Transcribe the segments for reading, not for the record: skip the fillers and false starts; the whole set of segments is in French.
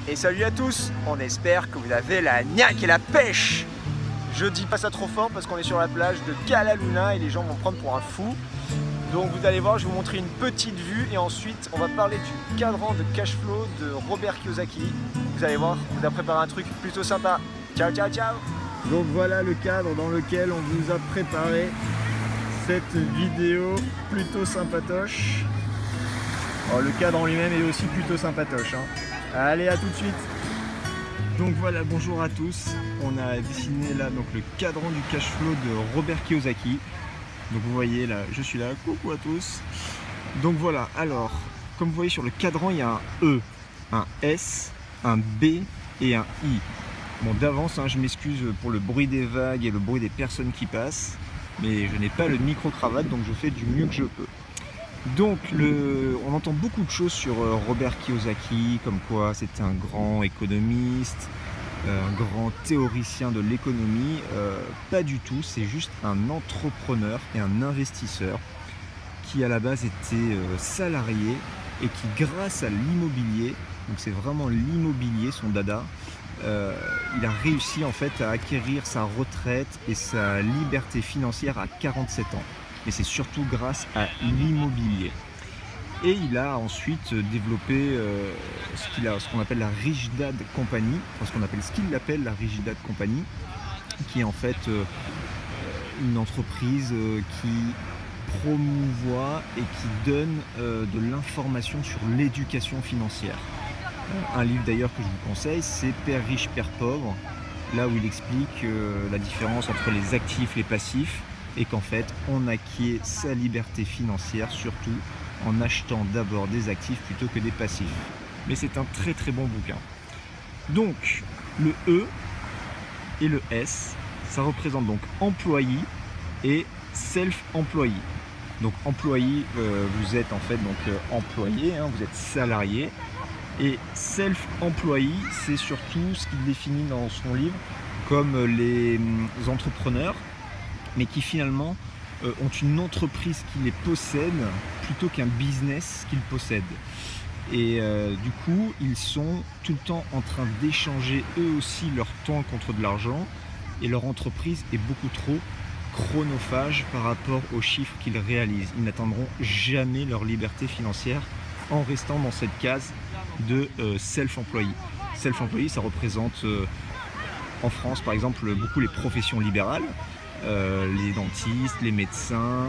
Et salut à tous, on espère que vous avez la niaque et la pêche. Je dis pas ça trop fort parce qu'on est sur la plage de Cala Luna et les gens vont prendre pour un fou. Donc vous allez voir, je vais vous montrer une petite vue et ensuite on va parler du cadran de cash flow de Robert Kiyosaki. Vous allez voir, on a préparé un truc plutôt sympa. Ciao ciao ciao. Donc voilà le cadre dans lequel on vous a préparé cette vidéo plutôt sympatoche. Alors, le cadre en lui-même est aussi plutôt sympatoche, hein. Allez, à tout de suite. Donc voilà, bonjour à tous. On a dessiné là donc le cadran du cash flow de Robert Kiyosaki. Donc vous voyez là, je suis là, coucou à tous. Donc voilà, alors, comme vous voyez sur le cadran, il y a un E, un S, un B et un I. Bon, d'avance, hein, je m'excuse pour le bruit des vagues et le bruit des personnes qui passent, mais je n'ai pas le micro-cravate, donc je fais du mieux que je peux. Donc, on entend beaucoup de choses sur Robert Kiyosaki, comme quoi c'était un grand économiste, un grand théoricien de l'économie. Pas du tout, c'est juste un entrepreneur et un investisseur qui à la base était salarié et qui grâce à l'immobilier, donc c'est vraiment l'immobilier son dada, il a réussi en fait à acquérir sa retraite et sa liberté financière à 47 ans. Et c'est surtout grâce à l'immobilier. Et il a ensuite développé ce qu'on appelle la Rich Dad Company, enfin ce qu'il appelle la Rich Dad Company, qui est en fait une entreprise qui promouvoit et qui donne de l'information sur l'éducation financière. Un livre d'ailleurs que je vous conseille, c'est Père riche, Père pauvre, là où il explique la différence entre les actifs et les passifs, et qu'en fait on acquiert sa liberté financière surtout en achetant d'abord des actifs plutôt que des passifs. Mais c'est un très très bon bouquin. Donc le E et le S, ça représente donc employé et self-employé. Donc employé, vous êtes en fait donc employé, hein, vous êtes salarié. Et self-employé, c'est surtout ce qu'il définit dans son livre comme les entrepreneurs, mais qui finalement ont une entreprise qui les possède plutôt qu'un business qu'ils possèdent. Et du coup, ils sont tout le temps en train d'échanger eux aussi leur temps contre de l'argent, et leur entreprise est beaucoup trop chronophage par rapport aux chiffres qu'ils réalisent. Ils n'atteindront jamais leur liberté financière en restant dans cette case de self-employé. Self-employé, ça représente en France par exemple beaucoup les professions libérales, les dentistes, les médecins,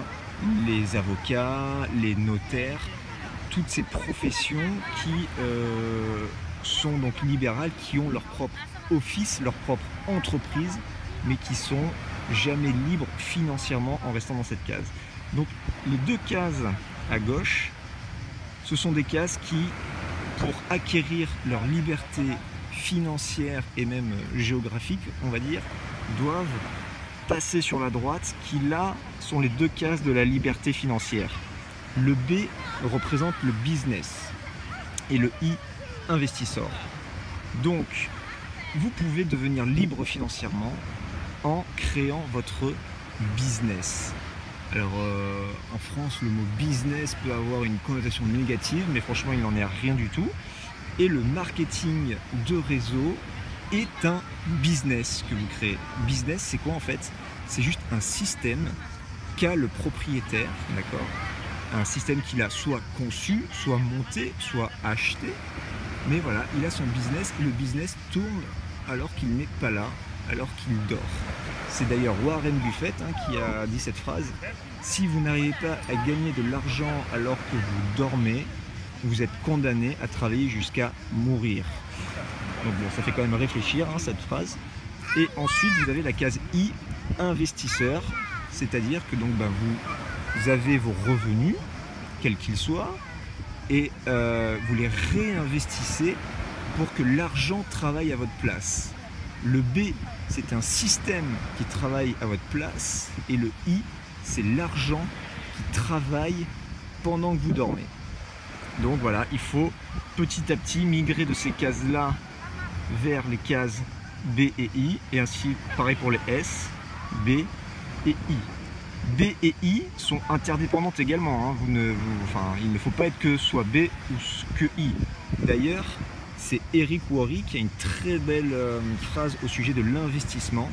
les avocats, les notaires, toutes ces professions qui sont donc libérales, qui ont leur propre office, leur propre entreprise, mais qui sont jamais libres financièrement en restant dans cette case. Donc les deux cases à gauche, ce sont des cases qui, pour acquérir leur liberté financière et même géographique, on va dire, doivent passer sur la droite, qui là sont les deux cases de la liberté financière. Le B représente le business et le I, investisseur. Donc, vous pouvez devenir libre financièrement en créant votre business. Alors en France, le mot business peut avoir une connotation négative, mais franchement il n'en est rien du tout. Et le marketing de réseau est un business que vous créez. Business, c'est quoi en fait? C'est juste un système qu'a le propriétaire, d'accord? Un système qu'il a soit conçu, soit monté, soit acheté. Mais voilà, il a son business et le business tourne alors qu'il n'est pas là, alors qu'il dort. C'est d'ailleurs Warren Buffett qui a dit cette phrase: si vous n'arrivez pas à gagner de l'argent alors que vous dormez, vous êtes condamné à travailler jusqu'à mourir. Donc bon, ça fait quand même réfléchir cette phrase. Et ensuite vous avez la case I, investisseur, c'est-à-dire que donc vous avez vos revenus, quels qu'ils soient, et vous les réinvestissez pour que l'argent travaille à votre place. Le B, c'est un système qui travaille à votre place, et le I, c'est l'argent qui travaille pendant que vous dormez. Donc voilà, il faut petit à petit migrer de ces cases-là vers les cases B et I, et ainsi pareil pour les S, B et I. B et I sont interdépendantes également, hein. Il ne faut pas être que soit B ou que I. D'ailleurs, c'est Eric Worre qui a une très belle phrase au sujet de l'investissement.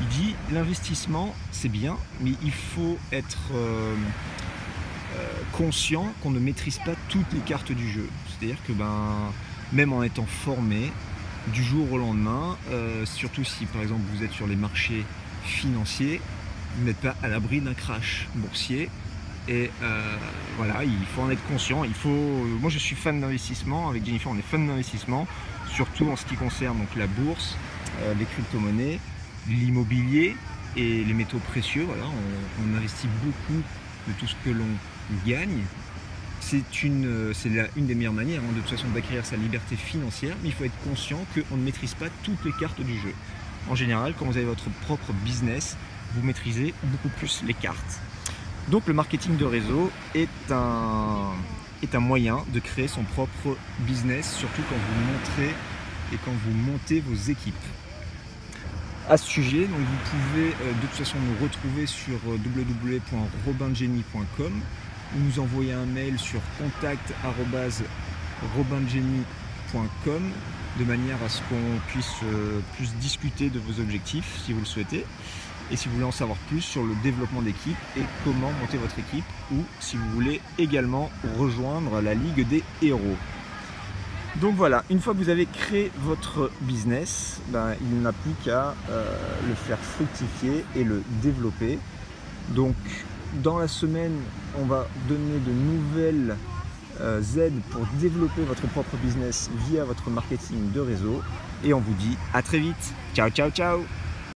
Il dit l'investissement c'est bien, mais il faut être conscient qu'on ne maîtrise pas toutes les cartes du jeu. C'est-à-dire que même en étant formé, du jour au lendemain, surtout si par exemple vous êtes sur les marchés financiers, vous n'êtes pas à l'abri d'un crash boursier. Et voilà, il faut en être conscient. Moi je suis fan d'investissement, avec Jennifer on est fan d'investissement, surtout en ce qui concerne donc, la bourse, les crypto-monnaies, l'immobilier et les métaux précieux. Voilà, on investit beaucoup de tout ce que l'on gagne. C'est une des meilleures manières de toute façon d'acquérir sa liberté financière, mais il faut être conscient qu'on ne maîtrise pas toutes les cartes du jeu. En général, quand vous avez votre propre business, vous maîtrisez beaucoup plus les cartes. Donc le marketing de réseau est un moyen de créer son propre business, surtout quand vous montrez et quand vous montez vos équipes. À ce sujet, donc vous pouvez de toute façon nous retrouver sur www.robinjenny.com ou nous envoyer un mail sur contact@robinjenny.com de manière à ce qu'on puisse plus discuter de vos objectifs si vous le souhaitez. Et si vous voulez en savoir plus sur le développement d'équipe et comment monter votre équipe, ou si vous voulez également rejoindre la Ligue des Héros. Donc voilà, une fois que vous avez créé votre business, il n'a plus qu'à le faire fructifier et le développer. Donc dans la semaine, on va donner de nouvelles aides pour développer votre propre business via votre marketing de réseau. Et on vous dit à très vite. Ciao, ciao, ciao!